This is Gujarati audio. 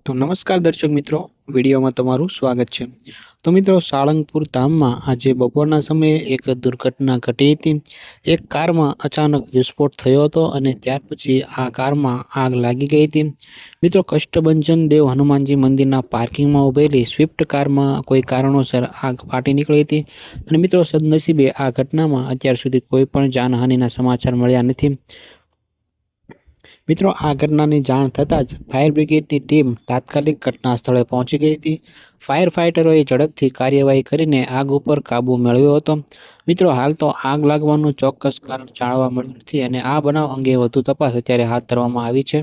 તો નમસ્કાર દર્શક મિત્રો, વિડીયોમાં તમારું સ્વાગત છે। તો મિત્રો, સાળંગપુર ધામમાં આજે બપોરના સમયે એક દુર્ઘટના ઘટી હતી। એક કારમાં અચાનક વિસ્ફોટ થયો હતો અને ત્યાર પછી આ કારમાં આગ લાગી ગઈ હતી। મિત્રો, કષ્ટભંજન દેવ હનુમાનજી મંદિરના પાર્કિંગમાં ઉભેલી સ્વિફ્ટ કારમાં કોઈ કારણોસર આગ ફાટી નીકળી હતી અને મિત્રો, સદનસીબે આ ઘટનામાં અત્યાર સુધી કોઈ પણ જાનહાનિના સમાચાર મળ્યા નથી। મિત્રો, આ ઘટનાની જાણ થતાં જ ફાયર બ્રિગેડની ટીમ તાત્કાલિક ઘટના સ્થળે પહોંચી ગઈ હતી। ફાયર ફાઇટરોએ ઝડપથી કાર્યવાહી કરીને આગ ઉપર કાબૂ મેળવ્યો હતો। મિત્રો, હાલ તો આગ લાગવાનું ચોક્કસ કારણ જાણવા મળ્યું નથી અને આ બનાવ અંગે વધુ તપાસ અત્યારે હાથ ધરવામાં આવી છે।